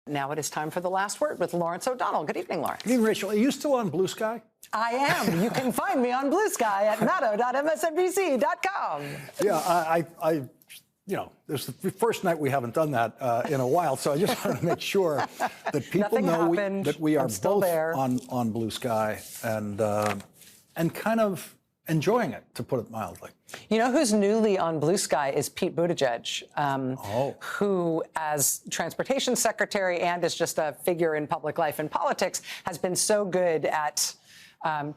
Now it is time for The Last Word with Lawrence O'Donnell. Good evening, Lawrence. Good evening, Rachel. Are you still on Blue Sky? I am. You can find me on Blue Sky at maddo.msnbc.com. Yeah, this is the first night we haven't done that in a while, so I just want to make sure that people know that we are both on Blue Sky and kind of enjoying it, to put it mildly. You know who's newly on Blue Sky is Pete Buttigieg, who, as transportation secretary and as just a figure in public life and politics, has been so good at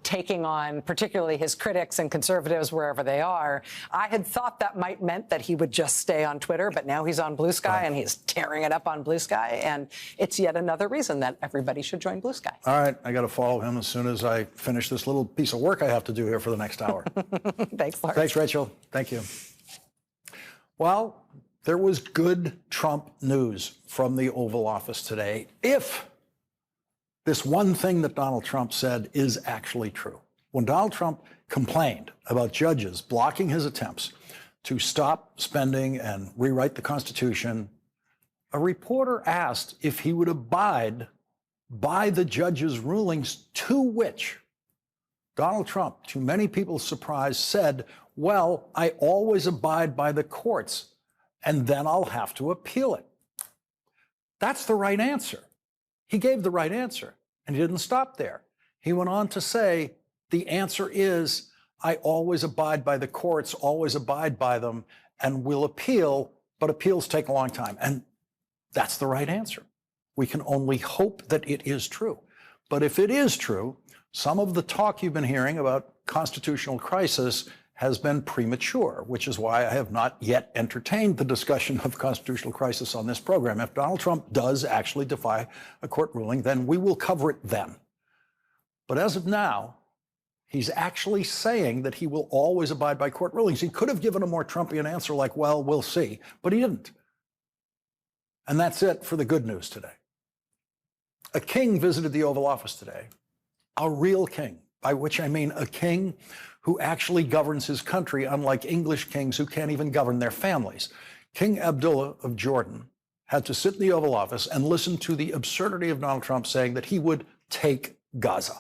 taking on particularly his critics and conservatives wherever they are. I had thought that might meant that he would just stay on Twitter, but now he's on Blue Sky and he's tearing it up on Blue Sky. And it's yet another reason that everybody should join Blue Sky. All right. I got to follow him as soon as I finish this little piece of work I have to do here for the next hour. Thanks, Lawrence. Thanks, Rachel. Thank you. Well, there was good Trump news from the Oval Office today, if this one thing that Donald Trump said is actually true. When Donald Trump complained about judges blocking his attempts to stop spending and rewrite the Constitution, a reporter asked if he would abide by the judge's rulings, to which Donald Trump, to many people's surprise, said, well, I always abide by the courts, and then I'll have to appeal it. That's the right answer. He gave the right answer, and he didn't stop there. He went on to say, the answer is, I always abide by the courts, always abide by them, and will appeal, but appeals take a long time. And that's the right answer. We can only hope that it is true. But if it is true, some of the talk you've been hearing about constitutional crisis has been premature, which is why I have not yet entertained the discussion of constitutional crisis on this program. If Donald Trump does actually defy a court ruling, then we will cover it then. But as of now, he's actually saying that he will always abide by court rulings. He could have given a more Trumpian answer like, well, we'll see, but he didn't. And that's it for the good news today. A king visited the Oval Office today, a real king, by which I mean a king who actually governs his country, unlike English kings who can't even govern their families. King Abdullah of Jordan had to sit in the Oval Office and listen to the absurdity of Donald Trump saying that he would take Gaza.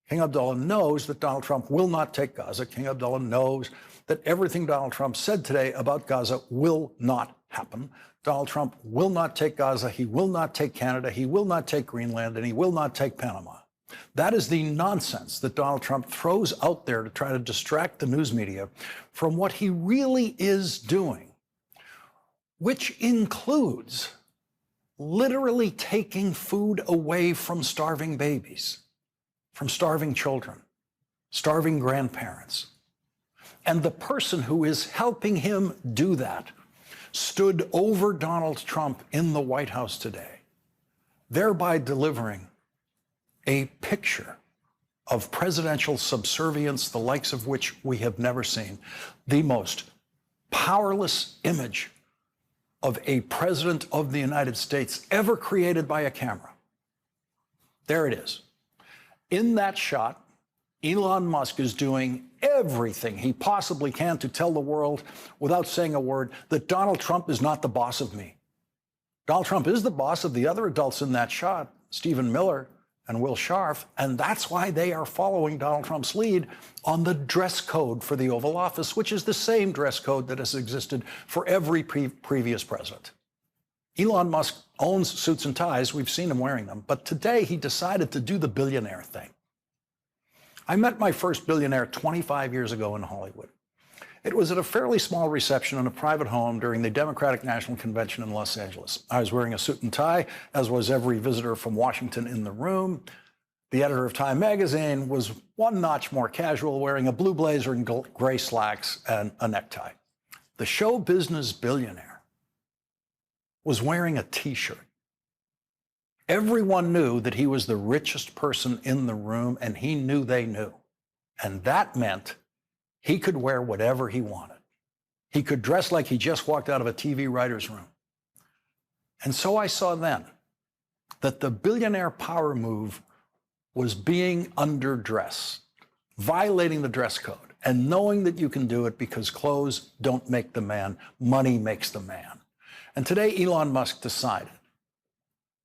King Abdullah knows that Donald Trump will not take Gaza. King Abdullah knows that everything Donald Trump said today about Gaza will not happen. Donald Trump will not take Gaza. He will not take Canada. He will not take Greenland, and he will not take Panama. That is the nonsense that Donald Trump throws out there to try to distract the news media from what he really is doing, which includes literally taking food away from starving babies, from starving children, starving grandparents. And the person who is helping him do that stood over Donald Trump in the White House today, thereby delivering a picture of presidential subservience, the likes of which we have never seen, the most powerless image of a president of the United States ever created by a camera. There it is. In that shot, Elon Musk is doing everything he possibly can to tell the world, without saying a word, that Donald Trump is not the boss of me. Donald Trump is the boss of the other adults in that shot, Stephen Miller and Will Scharf, and that's why they are following Donald Trump's lead on the dress code for the Oval Office, which is the same dress code that has existed for every previous president. Elon Musk owns suits and ties. We've seen him wearing them. But today he decided to do the billionaire thing. I met my first billionaire 25 years ago in Hollywood. It was at a fairly small reception in a private home during the Democratic National Convention in Los Angeles. I was wearing a suit and tie, as was every visitor from Washington in the room. The editor of Time magazine was one notch more casual, wearing a blue blazer and gray slacks and a necktie. The show business billionaire was wearing a T-shirt. Everyone knew that he was the richest person in the room, and he knew they knew. And that meant he could wear whatever he wanted. He could dress like he just walked out of a TV writer's room. And so I saw then that the billionaire power move was being underdressed, violating the dress code, and knowing that you can do it because clothes don't make the man, money makes the man. And today Elon Musk decided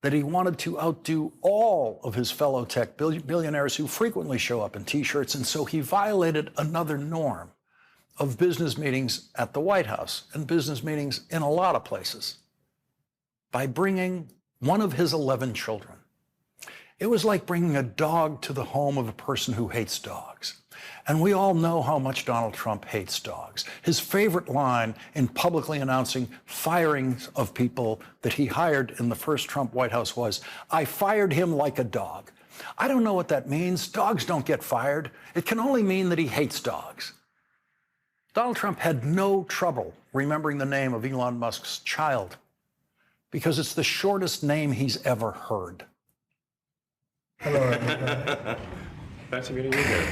that he wanted to outdo all of his fellow tech billionaires who frequently show up in T-shirts, and so he violated another norm of business meetings at the White House and business meetings in a lot of places by bringing one of his 11 children. It was like bringing a dog to the home of a person who hates dogs. And we all know how much Donald Trump hates dogs. His favorite line in publicly announcing firings of people that he hired in the first Trump White House was, "I fired him like a dog." I don't know what that means. Dogs don't get fired. It can only mean that he hates dogs. Donald Trump had no trouble remembering the name of Elon Musk's child because it's the shortest name he's ever heard. Hello, everybody. Nice meeting you here.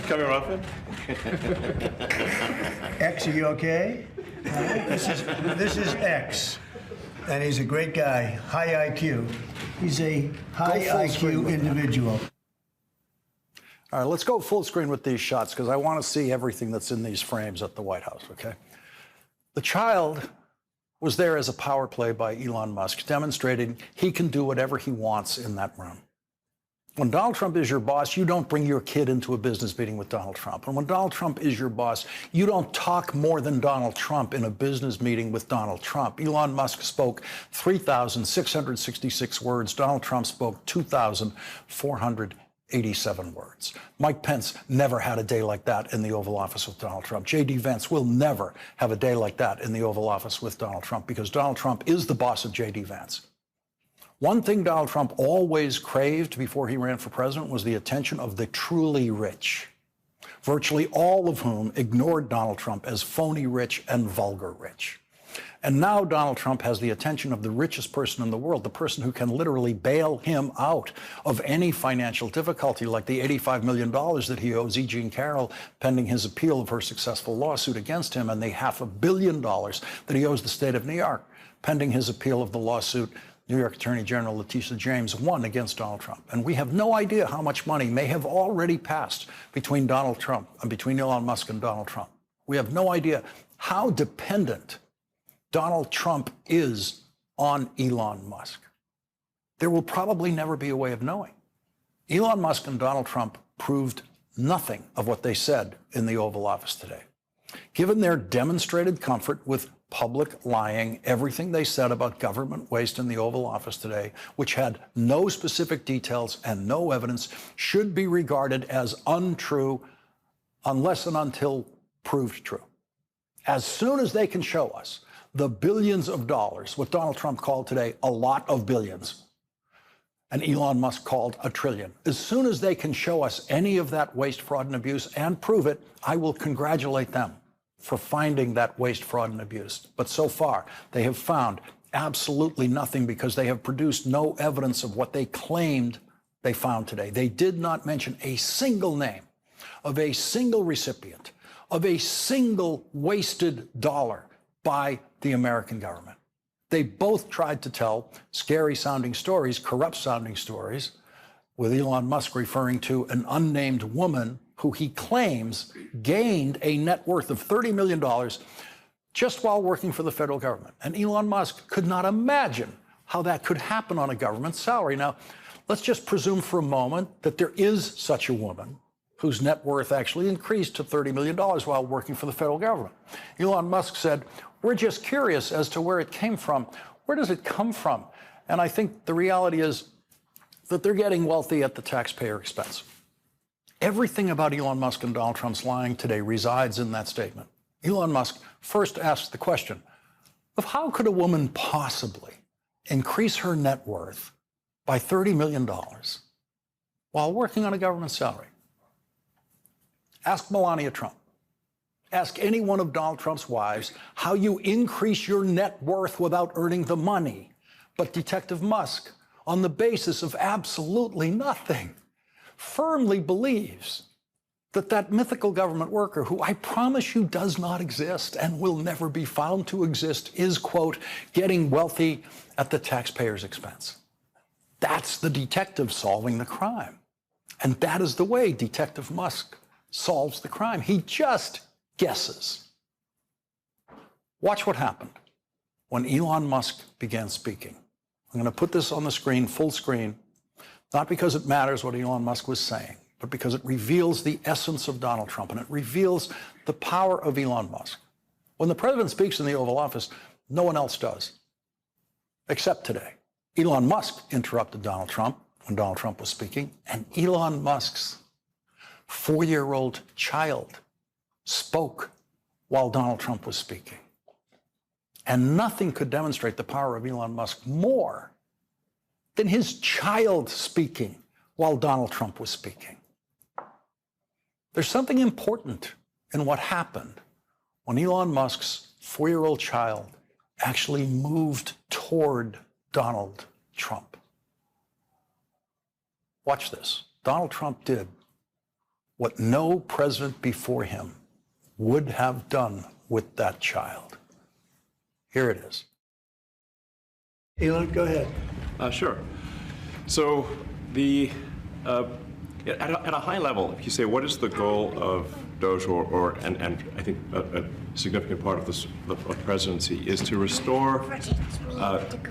Come here often? X, are you okay? This is X, and he's a great guy, high IQ. He's a high IQ individual. All right, let's go full screen with these shots because I want to see everything that's in these frames at the White House, okay? The child was there as a power play by Elon Musk, demonstrating he can do whatever he wants in that room. When Donald Trump is your boss, you don't bring your kid into a business meeting with Donald Trump. And when Donald Trump is your boss, you don't talk more than Donald Trump in a business meeting with Donald Trump. Elon Musk spoke 3,666 words. Donald Trump spoke 2,487 words. Mike Pence never had a day like that in the Oval Office with Donald Trump. J.D. Vance will never have a day like that in the Oval Office with Donald Trump because Donald Trump is the boss of J.D. Vance. One thing Donald Trump always craved before he ran for president was the attention of the truly rich, virtually all of whom ignored Donald Trump as phony rich and vulgar rich. And now Donald Trump has the attention of the richest person in the world, the person who can literally bail him out of any financial difficulty, like the $85 million that he owes E. Jean Carroll pending his appeal of her successful lawsuit against him, and the $500 million that he owes the state of New York pending his appeal of the lawsuit New York Attorney General Letitia James won against Donald Trump. And we have no idea how much money may have already passed between Donald Trump and between Elon Musk and Donald Trump. We have no idea how dependent Donald Trump is on Elon Musk. There will probably never be a way of knowing. Elon Musk and Donald Trump proved nothing of what they said in the Oval Office today. Given their demonstrated comfort with public lying, everything they said about government waste in the Oval Office today, which had no specific details and no evidence, should be regarded as untrue unless and until proved true. As soon as they can show us the billions of dollars, what Donald Trump called today a lot of billions, and Elon Musk called a trillion. As soon as they can show us any of that waste, fraud, and abuse and prove it, I will congratulate them for finding that waste, fraud, and abuse. But so far, they have found absolutely nothing because they have produced no evidence of what they claimed they found today. They did not mention a single name of a single recipient of a single wasted dollar by the American government. They both tried to tell scary sounding stories, corrupt sounding stories, with Elon Musk referring to an unnamed woman who he claims gained a net worth of $30 million just while working for the federal government. And Elon Musk could not imagine how that could happen on a government salary. Now, let's just presume for a moment that there is such a woman whose net worth actually increased to $30 million while working for the federal government. Elon Musk said, "We're just curious as to where it came from. Where does it come from?" And I think the reality is that they're getting wealthy at the taxpayer expense. Everything about Elon Musk and Donald Trump's lying today resides in that statement. Elon Musk first asked the question of how could a woman possibly increase her net worth by $30 million while working on a government salary? Ask Melania Trump. Ask any one of Donald Trump's wives how you increase your net worth without earning the money. But Detective Musk, on the basis of absolutely nothing, firmly believes that that mythical government worker, who I promise you does not exist and will never be found to exist, is, quote, getting wealthy at the taxpayer's expense. That's the detective solving the crime. And that is the way Detective Musk solves the crime. He just guesses. Watch what happened when Elon Musk began speaking. I'm going to put this on the screen, full screen, not because it matters what Elon Musk was saying, but because it reveals the essence of Donald Trump, and it reveals the power of Elon Musk. When the president speaks in the Oval Office, no one else does, except today. Elon Musk interrupted Donald Trump when Donald Trump was speaking, and Elon Musk's 4-year-old child spoke while Donald Trump was speaking. And nothing could demonstrate the power of Elon Musk more than his child speaking while Donald Trump was speaking. There's something important in what happened when Elon Musk's 4-year-old child actually moved toward Donald Trump. Watch this. Donald Trump did what no president before him would have done with that child. Here it is. Elon, go ahead. Sure. So at a high level, if you say what is the goal of Doge, and I think a significant part of this of the presidency is to restore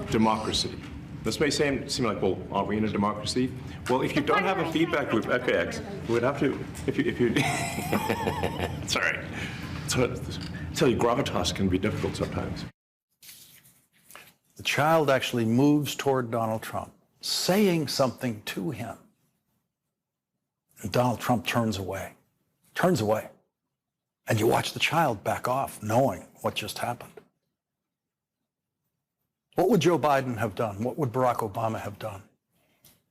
democracy. This may seem like, well, are we in a democracy? Well, if you don't have a feedback loop, FAX, we would have to, if you sorry. So, I tell you, gravitas can be difficult sometimes. The child actually moves toward Donald Trump, saying something to him. And Donald Trump turns away. And you watch the child back off, knowing what just happened. What would Joe Biden have done? What would Barack Obama have done?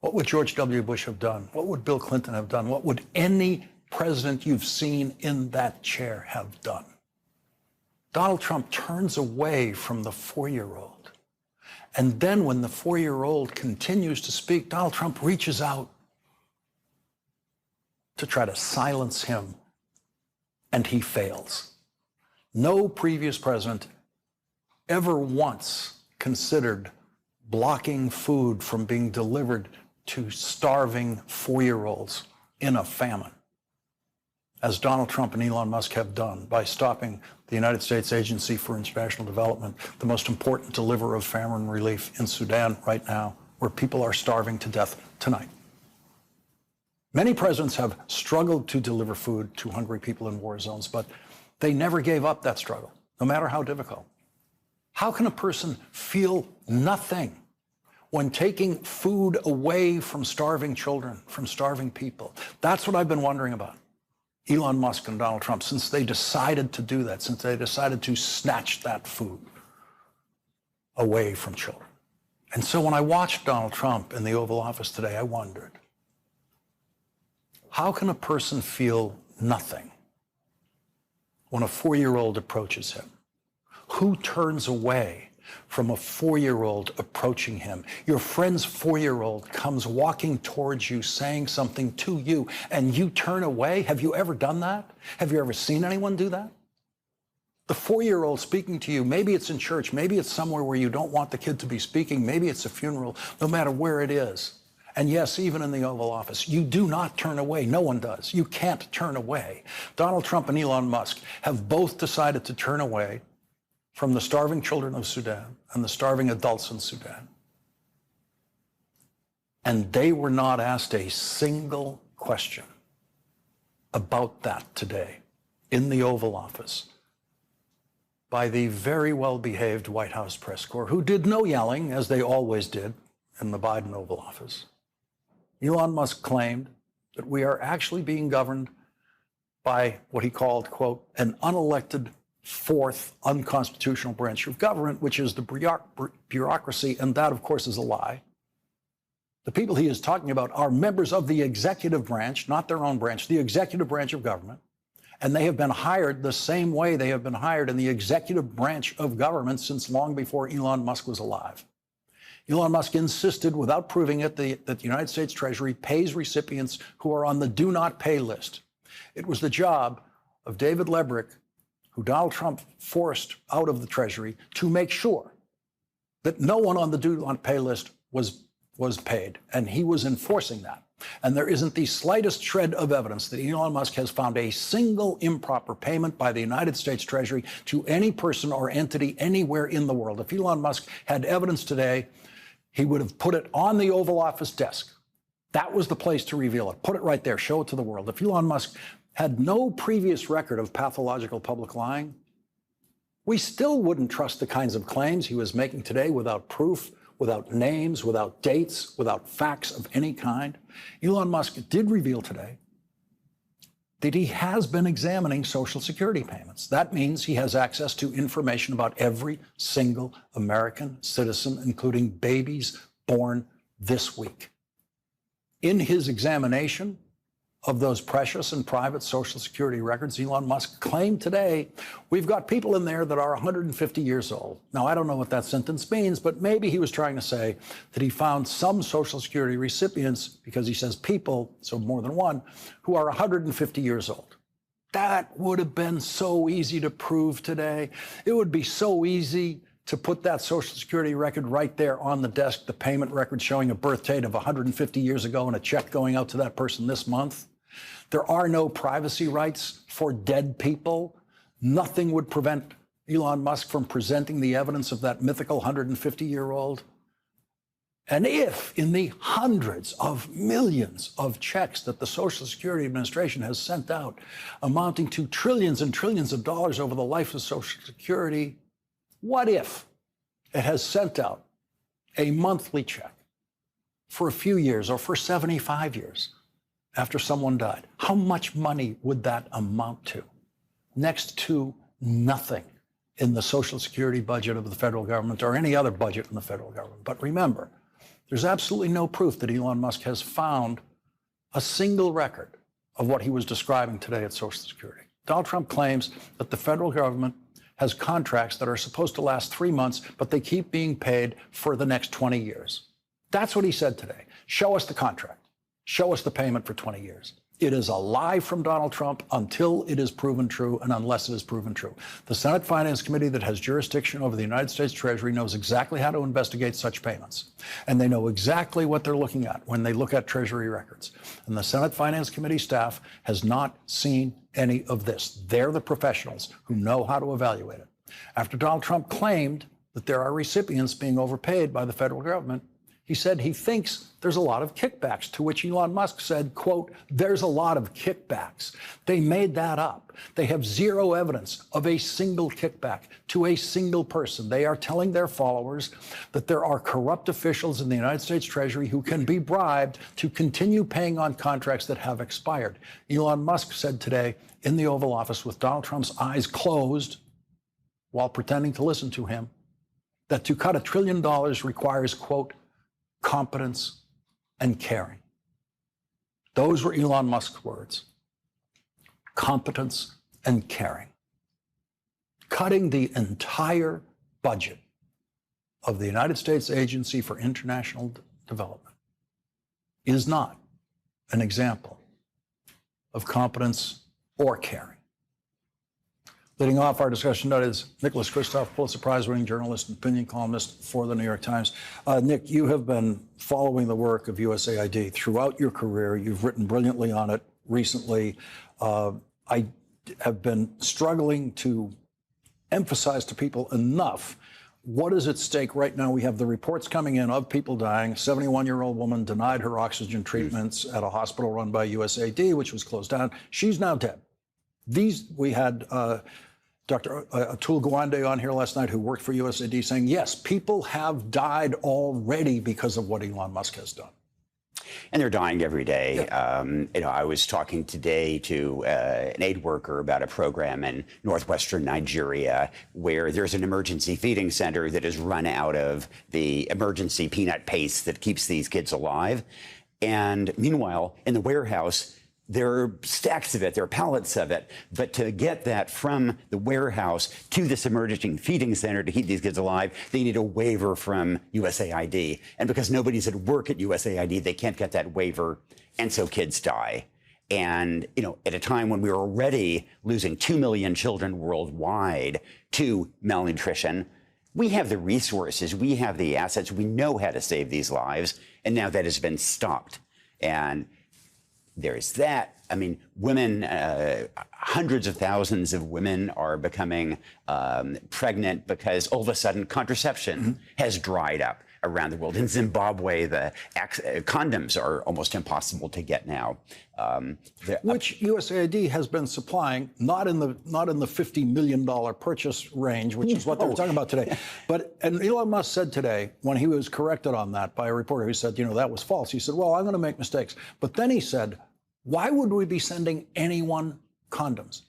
What would George W. Bush have done? What would Bill Clinton have done? What would any president you've seen in that chair have done? Donald Trump turns away from the 4-year-old. And then when the 4-year-old continues to speak, Donald Trump reaches out to try to silence him, and he fails. No previous president ever once considered blocking food from being delivered to starving 4-year-olds in a famine, as Donald Trump and Elon Musk have done by stopping the United States Agency for International Development, the most important deliverer of famine relief in Sudan right now, where people are starving to death tonight. Many presidents have struggled to deliver food to hungry people in war zones, but they never gave up that struggle, no matter how difficult. How can a person feel nothing when taking food away from starving children, from starving people? That's what I've been wondering about Elon Musk and Donald Trump since they decided to do that, since they decided to snatch that food away from children. And so when I watched Donald Trump in the Oval Office today, I wondered, how can a person feel nothing when a 4-year-old approaches him? Who turns away from a 4-year-old approaching him? Your friend's 4-year-old comes walking towards you, saying something to you, and you turn away? Have you ever done that? Have you ever seen anyone do that? The 4-year-old speaking to you, maybe it's in church, maybe it's somewhere where you don't want the kid to be speaking, maybe it's a funeral, no matter where it is. And yes, even in the Oval Office, you do not turn away. No one does. You can't turn away. Donald Trump and Elon Musk have both decided to turn away from the starving children of Sudan and the starving adults in Sudan. And they were not asked a single question about that today in the Oval Office by the very well-behaved White House press corps, who did no yelling, as they always did in the Biden Oval Office. Elon Musk claimed that we are actually being governed by what he called, quote, an unelected fourth unconstitutional branch of government, which is the bureaucracy, and that, of course, is a lie. The people he is talking about are members of the executive branch, not their own branch, the executive branch of government, and they have been hired the same way they have been hired in the executive branch of government since long before Elon Musk was alive. Elon Musk insisted, without proving it, that the United States Treasury pays recipients who are on the do not pay list. It was the job of David Lebrick, who Donald Trump forced out of the Treasury, to make sure that no one on the do not pay list was paid. And he was enforcing that. And there isn't the slightest shred of evidence that Elon Musk has found a single improper payment by the United States Treasury to any person or entity anywhere in the world. If Elon Musk had evidence today, he would have put it on the Oval Office desk. That was the place to reveal it. Put it right there. Show it to the world. If Elon Musk had no previous record of pathological public lying, we still wouldn't trust the kinds of claims he was making today without proof, without names, without dates, without facts of any kind. Elon Musk did reveal today that he has been examining Social Security payments. That means he has access to information about every single American citizen, including babies born this week. In his examination of those precious and private Social Security records, Elon Musk claimed today, we've got people in there that are 150 years old. Now, I don't know what that sentence means, but maybe he was trying to say that he found some Social Security recipients, because he says people, so more than one, who are 150 years old. That would have been so easy to prove today. It would be so easy to put that Social Security record right there on the desk, the payment record showing a birth date of 150 years ago and a check going out to that person this month. There are no privacy rights for dead people. Nothing would prevent Elon Musk from presenting the evidence of that mythical 150-year-old. And if in the hundreds of millions of checks that the Social Security Administration has sent out, amounting to trillions and trillions of dollars over the life of Social Security, what if it has sent out a monthly check for a few years or for 75 years after someone died? How much money would that amount to? Next to nothing in the Social Security budget of the federal government or any other budget in the federal government. But remember, there's absolutely no proof that Elon Musk has found a single record of what he was describing today at Social Security. Donald Trump claims that the federal government has contracts that are supposed to last 3 months, but they keep being paid for the next 20 years. That's what he said today. Show us the contract. Show us the payment for 20 years. It is a lie from Donald Trump until it is proven true and unless it is proven true. The Senate Finance Committee that has jurisdiction over the United States Treasury knows exactly how to investigate such payments. And they know exactly what they're looking at when they look at Treasury records. And the Senate Finance Committee staff has not seen any of this. They're the professionals who know how to evaluate it. After Donald Trump claimed that there are recipients being overpaid by the federal government, he said he thinks there's a lot of kickbacks, to which Elon Musk said, quote, there's a lot of kickbacks. They made that up. They have zero evidence of a single kickback to a single person. They are telling their followers that there are corrupt officials in the United States Treasury who can be bribed to continue paying on contracts that have expired. Elon Musk said today in the Oval Office with Donald Trump's eyes closed while pretending to listen to him, that to cut $1 trillion requires, quote, competence and caring. Those were Elon Musk's words. Competence and caring. Cutting the entire budget of the United States Agency for International Development is not an example of competence or caring. Leading off our discussion tonight is Nicholas Kristof, Pulitzer Prize-winning journalist and opinion columnist for the New York Times. Nick, you have been following the work of USAID throughout your career. You've written brilliantly on it recently. I have been struggling to emphasize to people enough what is at stake right now. We have the reports coming in of people dying. A 71-year-old woman denied her oxygen treatments at a hospital run by USAID, which was closed down. She's now dead. We had Dr. Atul Gawande on here last night, who worked for USAID, saying, yes, people have died already because of what Elon Musk has done. And they're dying every day. Yeah. I was talking today to an aid worker about a program in northwestern Nigeria where there's an emergency feeding center that is run out of the emergency peanut paste that keeps these kids alive. And meanwhile, in the warehouse, there are stacks of it, there are pallets of it, but to get that from the warehouse to this emergency feeding center to keep these kids alive, they need a waiver from USAID. And because nobody's at work at USAID, they can't get that waiver, and so kids die. And, at a time when we're already losing 2 million children worldwide to malnutrition, we have the resources, we have the assets, we know how to save these lives, and now that has been stopped. And there's that. I mean, women, hundreds of thousands of women are becoming pregnant because all of a sudden contraception has dried up around the world. In Zimbabwe, the condoms are almost impossible to get now. Which USAID has been supplying, not in the $50 million purchase range, which is what they were talking about today. And Elon Musk said today, when he was corrected on that by a reporter who said, that was false, he said, well, I'm going to make mistakes. But then he said, why would we be sending anyone condoms?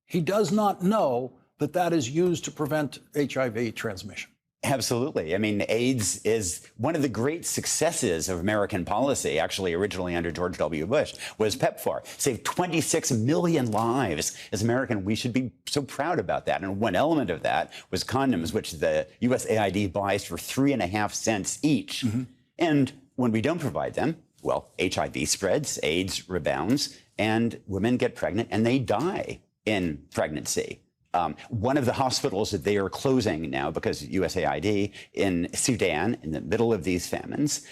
He does not know that that is used to prevent HIV transmission. Absolutely. I mean, AIDS is one of the great successes of American policy, actually originally under George W. Bush, was PEPFAR. Saved 26 million lives. As American, we should be so proud about that. And one element of that was condoms, which the USAID buys for 3.5 cents each. And when we don't provide them, well, HIV spreads, AIDS rebounds, and women get pregnant and they die in pregnancy. One of the hospitals that they are closing now because USAID in Sudan, in the middle of these famines,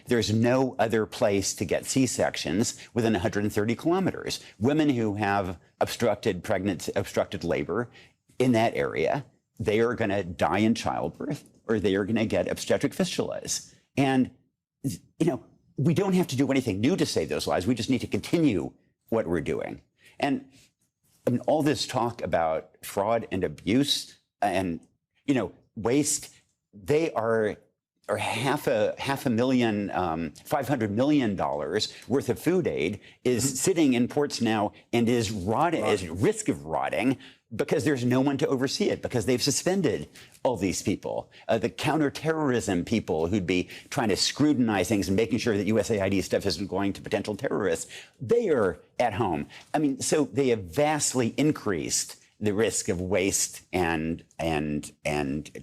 there's no other place to get C-sections within 130 kilometers. Women who have obstructed labor in that area, they are going to die in childbirth or they are going to get obstetric fistulas. And, we don't have to do anything new to save those lives. We just need to continue what we're doing. And all this talk about fraud and abuse and, waste, they are $500 million worth of food aid is sitting in ports now and is rotting, is at risk of rotting because there's no one to oversee it, because they've suspended all these people. The counterterrorism people who'd be trying to scrutinize things and making sure that USAID stuff isn't going to potential terrorists, they are at home. I mean, so they have vastly increased the risk of waste and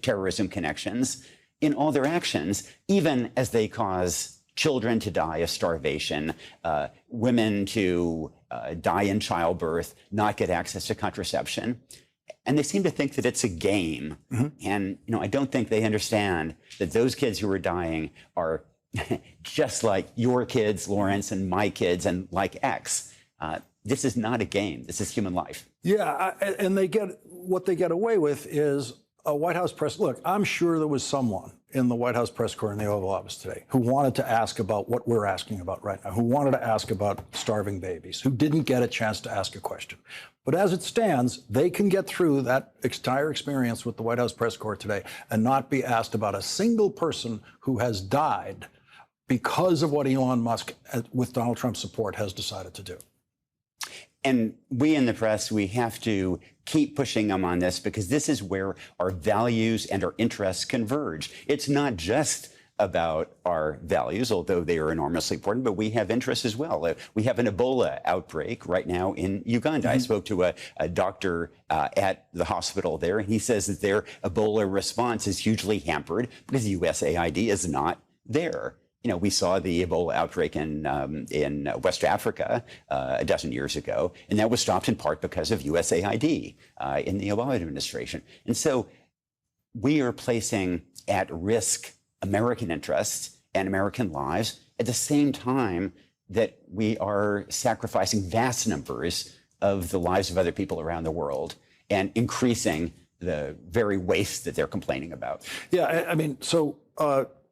terrorism connections in all their actions, even as they cause children to die of starvation, women to die in childbirth, not get access to contraception. And they seem to think that it's a game. And, I don't think they understand that those kids who are dying are just like your kids, Lawrence, and my kids, and like X. This is not a game. This is human life. Yeah, and what they get away with is a White House press. Look, I'm sure there was someone in the White House press corps in the Oval Office today who wanted to ask about what we're asking about right now, who wanted to ask about starving babies, who didn't get a chance to ask a question. But as it stands, they can get through that entire experience with the White House press corps today and not be asked about a single person who has died because of what Elon Musk, with Donald Trump's support, has decided to do. And we in the press, we have to keep pushing them on this because this is where our values and our interests converge. It's not just about our values, although they are enormously important, but we have interests as well. We have an Ebola outbreak right now in Uganda. I spoke to a doctor at the hospital there, and he says that their Ebola response is hugely hampered because USAID is not there. We saw the Ebola outbreak in West Africa a dozen years ago, and that was stopped in part because of USAID in the Obama administration. And so we are placing at risk American interests and American lives at the same time that we are sacrificing vast numbers of the lives of other people around the world and increasing the very waste that they're complaining about. Yeah, I mean, so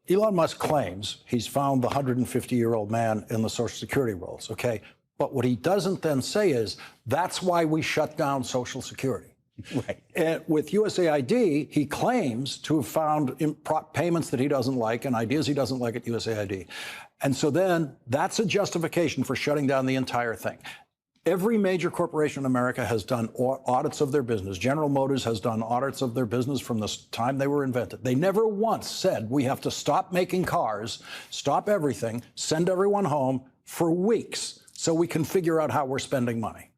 Elon Musk claims he's found the 150-year-old man in the Social Security rolls, okay? But what he doesn't then say is, that's why we shut down Social Security. Right. And with USAID, he claims to have found payments that he doesn't like and ideas he doesn't like at USAID. And so then that's a justification for shutting down the entire thing. Every major corporation in America has done audits of their business. General Motors has done audits of their business from the time they were invented. They never once said, we have to stop making cars, stop everything, send everyone home for weeks so we can figure out how we're spending money.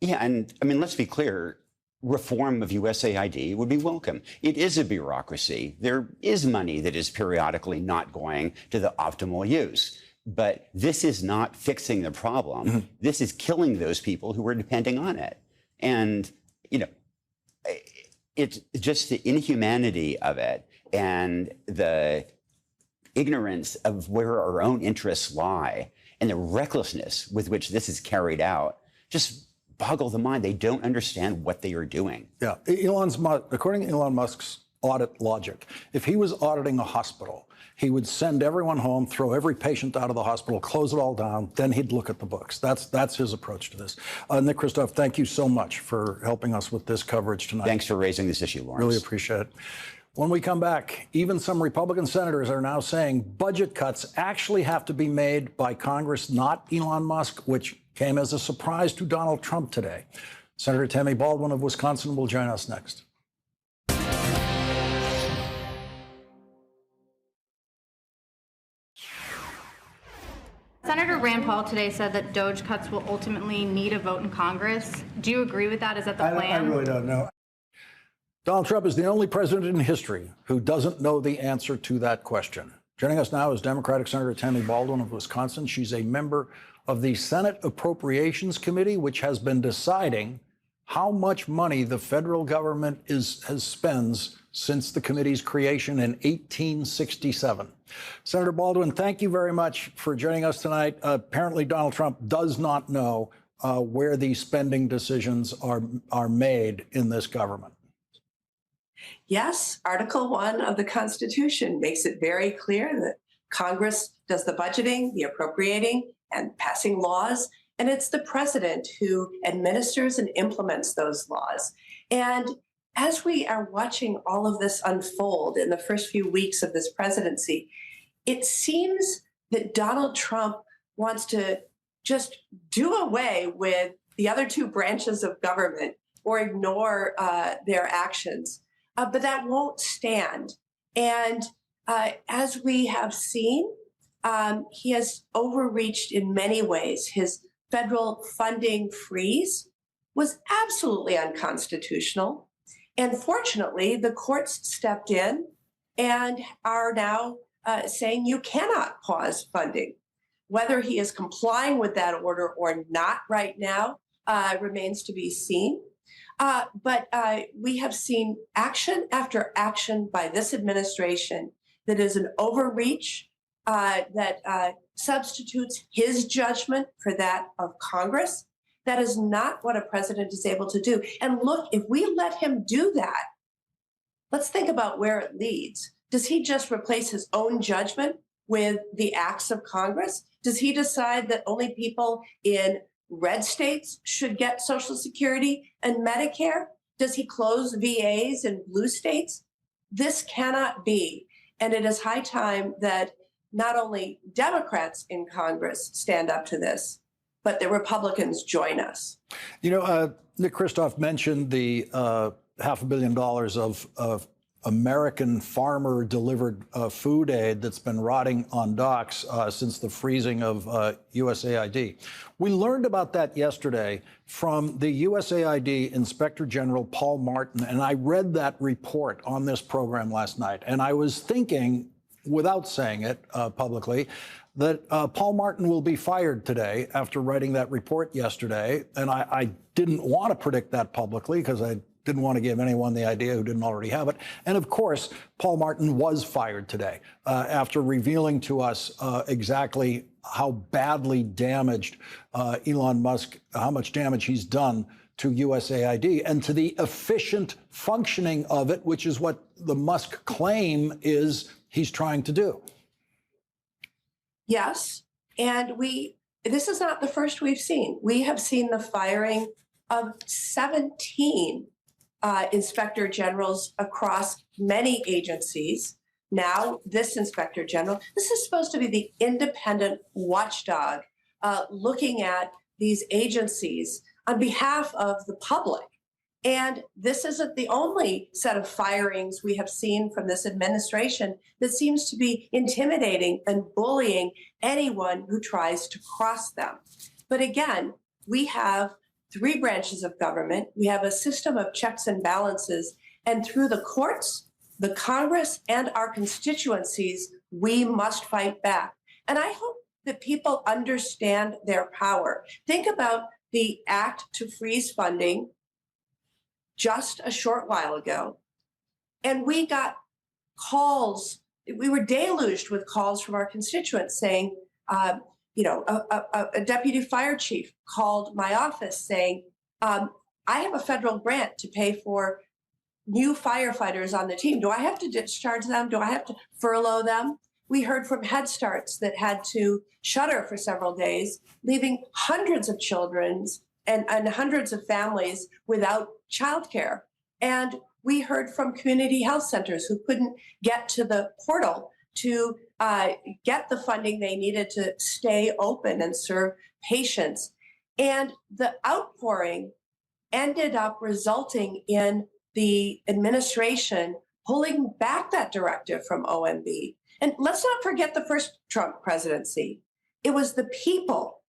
Yeah, and I mean, let's be clear. Reform of USAID would be welcome. It is a bureaucracy. There is money that is periodically not going to the optimal use. But this is not fixing the problem. This is killing those people who are depending on it. And, it's just the inhumanity of it and the ignorance of where our own interests lie and the recklessness with which this is carried out just boggle the mind. They don't understand what they are doing. Yeah, according to Elon Musk's audit logic, if he was auditing a hospital, he would send everyone home, throw every patient out of the hospital, close it all down, then he'd look at the books. That's his approach to this. Nick Kristof, thank you so much for helping us with this coverage tonight. Thanks for raising this issue, Lawrence. Really appreciate it. When we come back, even some Republican senators are now saying budget cuts actually have to be made by Congress, not Elon Musk, which came as a surprise to Donald Trump today. Senator Tammy Baldwin of Wisconsin will join us next. Senator Rand Paul today said that DOJ cuts will ultimately need a vote in Congress. Do you agree with that? Is that the plan? I really don't know. Donald Trump is the only president in history who doesn't know the answer to that question. Joining us now is Democratic Senator Tammy Baldwin of Wisconsin. She's a member of the Senate Appropriations Committee, which has been deciding how much money the federal government has spends since the committee's creation in 1867. Senator Baldwin, thank you very much for joining us tonight. Apparently, Donald Trump does not know where these spending decisions are made in this government. Yes, Article 1 of the Constitution makes it very clear that Congress does the budgeting, the appropriating, and passing laws, and it's the president who administers and implements those laws. And as we are watching all of this unfold in the first few weeks of this presidency, it seems that Donald Trump wants to just do away with the other two branches of government or ignore their actions. But that won't stand. And as we have seen, he has overreached in many ways. His federal funding freeze was absolutely unconstitutional. And fortunately, the courts stepped in and are now saying you cannot pause funding. Whether he is complying with that order or not right now remains to be seen. But we have seen action after action by this administration that is an overreach, that substitutes his judgment for that of Congress. That is not what a president is able to do. And look, if we let him do that, let's think about where it leads. Does he just replace his own judgment with the acts of Congress? Does he decide that only people in red states should get Social Security and Medicare? Does he close VAs in blue states? This cannot be. And it is high time that not only Democrats in Congress stand up to this, but the Republicans join us. You know, Nick Kristof mentioned the $500 million of American farmer-delivered food aid that's been rotting on docks since the freezing of USAID. We learned about that yesterday from the USAID Inspector General Paul Martin, and I read that report on this program last night. And I was thinking, without saying it publicly, that Paul Martin will be fired today after writing that report yesterday. And I didn't want to predict that publicly because I didn't want to give anyone the idea who didn't already have it. And of course, Paul Martin was fired today after revealing to us exactly how badly damaged Elon Musk, how much damage he's done to USAID and to the efficient functioning of it, which is what the Musk claim is he's trying to do. Yes, and this is not the first we've seen. We have seen the firing of 17 inspector generals across many agencies. Now, this inspector general, this is supposed to be the independent watchdog looking at these agencies on behalf of the public. And this isn't the only set of firings we have seen from this administration that seems to be intimidating and bullying anyone who tries to cross them. But again, we have three branches of government. We have a system of checks and balances. And through the courts, the Congress, and our constituencies, we must fight back. And I hope that people understand their power. Think about the act to freeze funding just a short while ago. And we got calls we were deluged with calls from our constituents saying, a deputy fire chief called my office saying, I have a federal grant to pay for new firefighters on the team. Do I have to discharge them? Do I have to furlough them? We heard from Head Starts that had to shutter for several days, leaving hundreds of children and hundreds of families without childcare. And we heard from community health centers who couldn't get to the portal to get the funding they needed to stay open and serve patients. And the outpouring ended up resulting in the administration pulling back that directive from OMB. And let's not forget the first Trump presidency. It was the people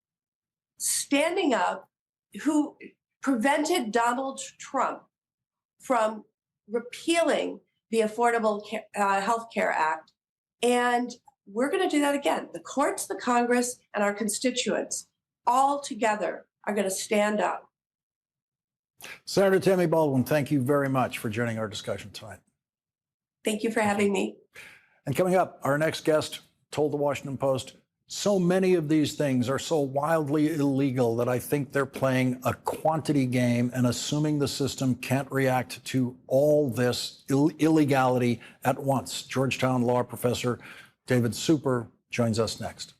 standing up who prevented Donald Trump from repealing the Affordable Health Care Act. And we're going to do that again. The courts, the Congress, and our constituents all together are going to stand up. Senator Tammy Baldwin, thank you very much for joining our discussion tonight. Thank you for having me. And coming up, our next guest told the Washington Post, so many of these things are so wildly illegal that I think they're playing a quantity game and assuming the system can't react to all this illegality at once. Georgetown law professor David Super joins us next.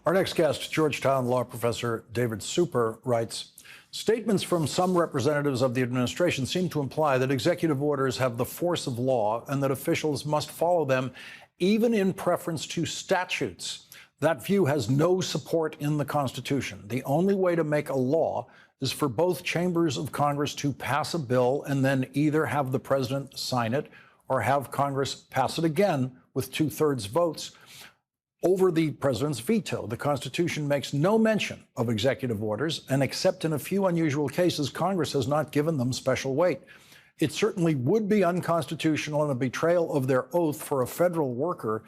Our next guest, Georgetown law professor David Super, writes, statements from some representatives of the administration seem to imply that executive orders have the force of law and that officials must follow them, even in preference to statutes. That view has no support in the Constitution. The only way to make a law is for both chambers of Congress to pass a bill and then either have the president sign it or have Congress pass it again with 2/3 votes over the president's veto. The Constitution makes no mention of executive orders, and except in a few unusual cases, Congress has not given them special weight. It certainly would be unconstitutional and a betrayal of their oath for a federal worker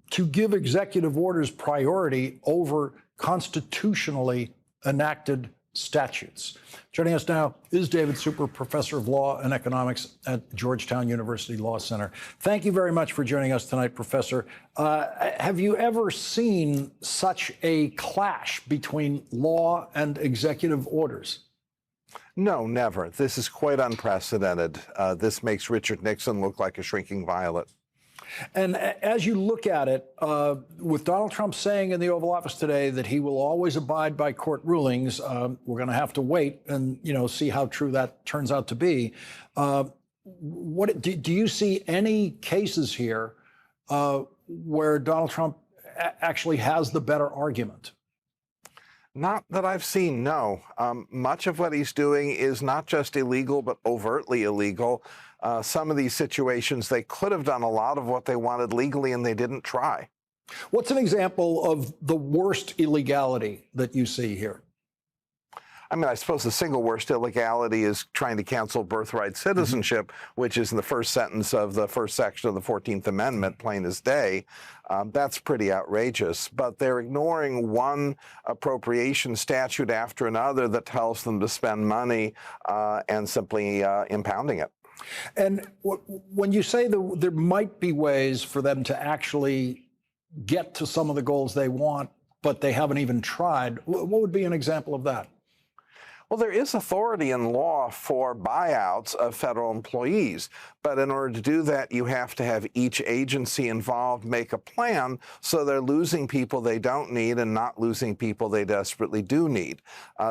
to give executive orders priority over constitutionally enacted statutes. Joining us now is David Super, professor of law and economics at Georgetown University Law Center. Thank you very much for joining us tonight, Professor. Have you ever seen such a clash between law and executive orders? No, never. This is quite unprecedented. This makes Richard Nixon look like a shrinking violet. And as you look at it, with Donald Trump saying in the Oval Office today that he will always abide by court rulings, we're going to have to wait and see how true that turns out to be. What do you see any cases here where Donald Trump actually has the better argument? Not that I've seen, no. Much of what he's doing is not just illegal, but overtly illegal. Some of these situations, they could have done a lot of what they wanted legally and they didn't try. What's an example of the worst illegality that you see here? I mean, I suppose the single worst illegality is trying to cancel birthright citizenship, which is in the first sentence of the first section of the 14th Amendment, plain as day. That's pretty outrageous. But they're ignoring one appropriation statute after another that tells them to spend money and simply impounding it. And when you say there might be ways for them to actually get to some of the goals they want, but they haven't even tried, what would be an example of that? Well, there is authority in law for buyouts of federal employees, but in order to do that, you have to have each agency involved make a plan so they're losing people they don't need and not losing people they desperately do need.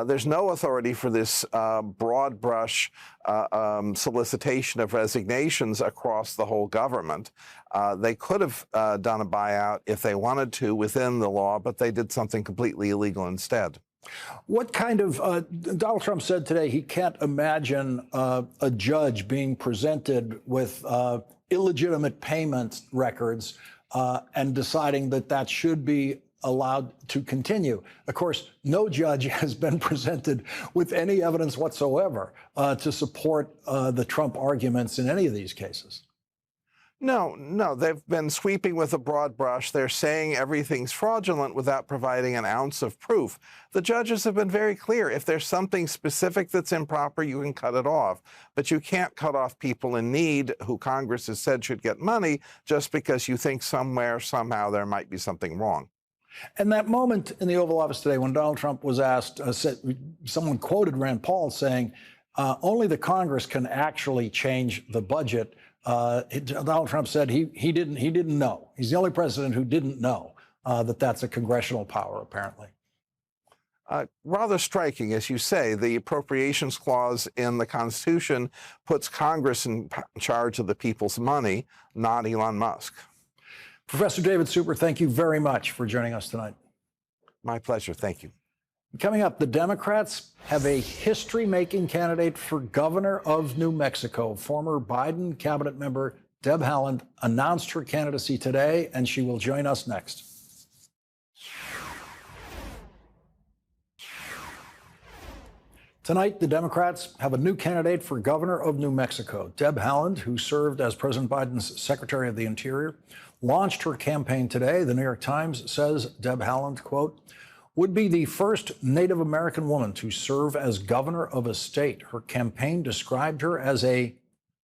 There's no authority for this broad brush solicitation of resignations across the whole government. They could have done a buyout if they wanted to within the law, but they did something completely illegal instead. What kind of, Donald Trump said today he can't imagine a judge being presented with illegitimate payment records and deciding that that should be allowed to continue. Of course, no judge has been presented with any evidence whatsoever to support the Trump arguments in any of these cases. No, they've been sweeping with a broad brush. They're saying everything's fraudulent without providing an ounce of proof. The judges have been very clear. If there's something specific that's improper, you can cut it off. But you can't cut off people in need who Congress has said should get money just because you think somewhere, somehow, there might be something wrong. And that moment in the Oval Office today when Donald Trump was asked, someone quoted Rand Paul saying, only the Congress can actually change the budget. Donald Trump said he didn't know. He's the only president who didn't know that that's a congressional power, apparently. Rather striking, as you say, the appropriations clause in the Constitution puts Congress in charge of the people's money, not Elon Musk. Professor David Super, thank you very much for joining us tonight. My pleasure. Thank you. Coming up, the Democrats have a history-making candidate for governor of New Mexico. Former Biden cabinet member Deb Haaland announced her candidacy today, and she will join us next. Tonight, the Democrats have a new candidate for governor of New Mexico. Deb Haaland, who served as President Biden's Secretary of the Interior, launched her campaign today. The New York Times says Deb Haaland, quote, would be the first Native American woman to serve as governor of a state. Her campaign described her as a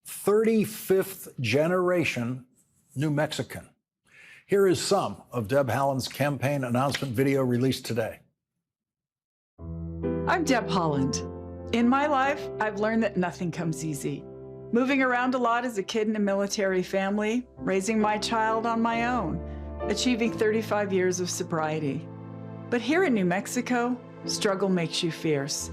35th generation New Mexican. Here is some of Deb Haaland's campaign announcement video released today. I'm Deb Haaland. In my life, I've learned that nothing comes easy. Moving around a lot as a kid in a military family, raising my child on my own, achieving 35 years of sobriety. But here in New Mexico, struggle makes you fierce.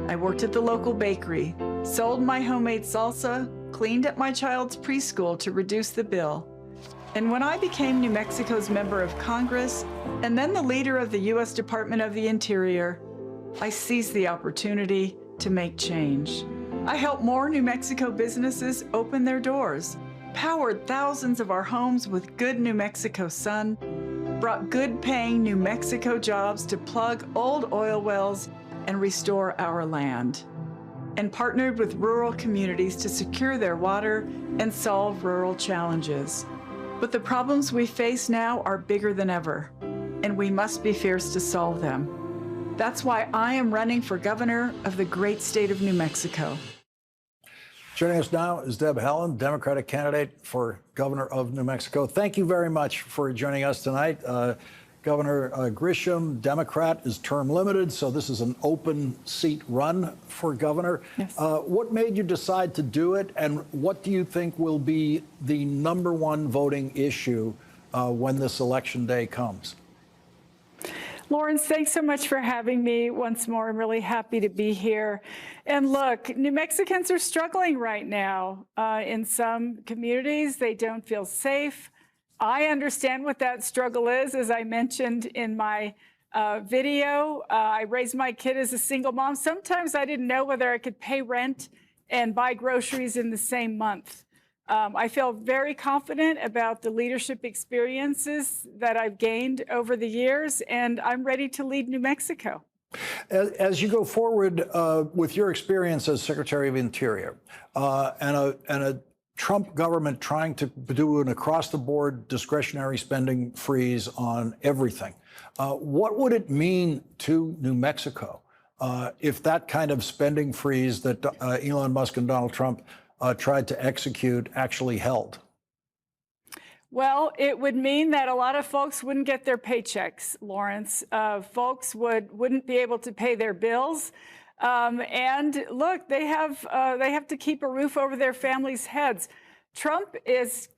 I worked at the local bakery, sold my homemade salsa, cleaned at my child's preschool to reduce the bill. And when I became New Mexico's member of Congress, and then the leader of the U.S. Department of the Interior, I seized the opportunity to make change. I helped more New Mexico businesses open their doors, powered thousands of our homes with good New Mexico sun, brought good-paying New Mexico jobs to plug old oil wells and restore our land, and partnered with rural communities to secure their water and solve rural challenges. But the problems we face now are bigger than ever, and we must be fierce to solve them. That's why I am running for governor of the great state of New Mexico. Joining us now is Deb Haaland, Democratic candidate for governor of New Mexico. Thank you very much for joining us tonight. Governor Grisham, Democrat, is term limited, so this is an open seat run for governor. Yes. What made you decide to do it, and what do you think will be the #1 voting issue when this election day comes? Lawrence, thanks so much for having me once more. I'm really happy to be here. And look, New Mexicans are struggling right now. In some communities, they don't feel safe. I understand what that struggle is. As I mentioned in my video, I raised my kid as a single mom. Sometimes I didn't know whether I could pay rent and buy groceries in the same month. I feel very confident about the leadership experiences that I've gained over the years, and I'm ready to lead New Mexico. As you go forward with your experience as Secretary of Interior and a Trump government trying to do an across-the-board discretionary spending freeze on everything, what would it mean to New Mexico if that kind of spending freeze that Elon Musk and Donald Trump tried to execute actually held? Well, it would mean that a lot of folks wouldn't get their paychecks, Lawrence. Folks wouldn't be able to pay their bills. And look, they have to keep a roof over their families' heads. Trump is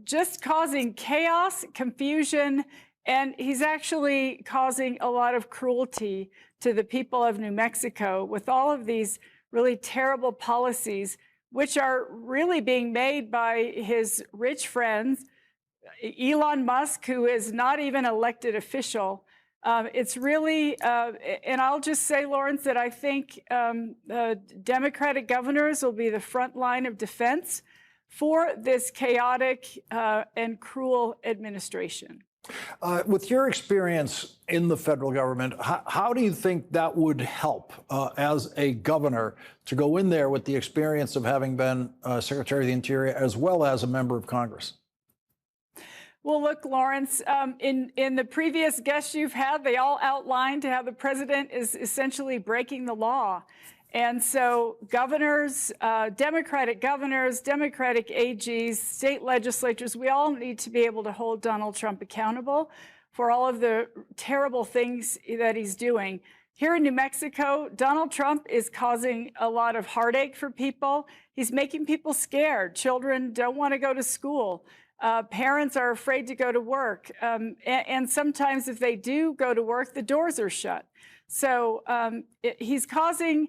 just causing chaos, confusion, and he's actually causing a lot of cruelty to the people of New Mexico with all of these really terrible policies, which are really being made by his rich friends, Elon Musk, who is not even an elected official. It's really, and I'll just say, Lawrence, that I think Democratic governors will be the front line of defense for this chaotic and cruel administration. With your experience in the federal government, how do you think that would help as a governor to go in there with the experience of having been Secretary of the Interior as well as a member of Congress? Well, look, Lawrence, in the previous guests you've had, they all outlined how the president is essentially breaking the law. And so governors, Democratic AGs, state legislatures, we all need to be able to hold Donald Trump accountable for all of the terrible things that he's doing. Here in New Mexico, Donald Trump is causing a lot of heartache for people. He's making people scared. Children don't want to go to school. Parents are afraid to go to work. And sometimes if they do go to work, the doors are shut. So he's causing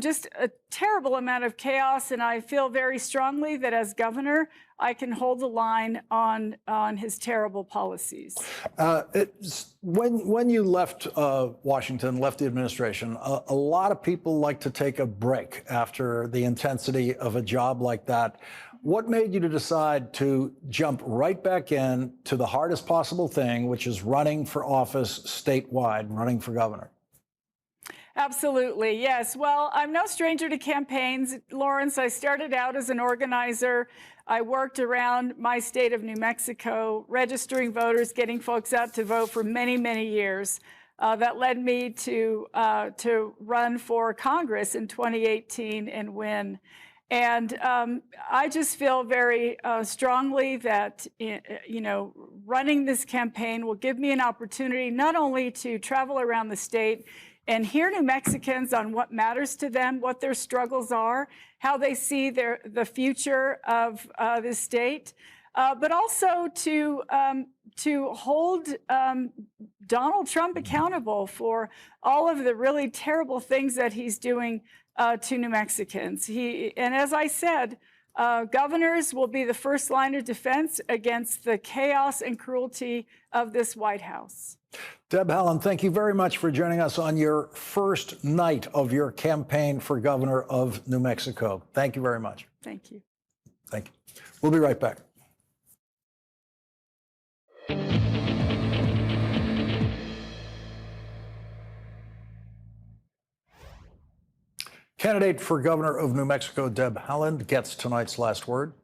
just a terrible amount of chaos, and I feel very strongly that as governor, I can hold the line on his terrible policies. When you left Washington, left the administration, a lot of people like to take a break after the intensity of a job like that. What made you to decide to jump right back in to the hardest possible thing, which is running for office statewide, running for governor? Absolutely, yes. Well, I'm no stranger to campaigns, Lawrence. I started out as an organizer. I worked around my state of New Mexico, registering voters, getting folks out to vote for many, many years. That led me to run for Congress in 2018 and win. And I just feel very strongly that, running this campaign will give me an opportunity not only to travel around the state and hear New Mexicans on what matters to them, what their struggles are, how they see the future of the state, but also to hold Donald Trump accountable for all of the really terrible things that he's doing to New Mexicans. And as I said, governors will be the first line of defense against the chaos and cruelty of this White House. Deb Haaland, thank you very much for joining us on your first night of your campaign for governor of New Mexico. Thank you very much. Thank you. Thank you. We'll be right back. Candidate for governor of New Mexico, Deb Haaland, gets tonight's last word.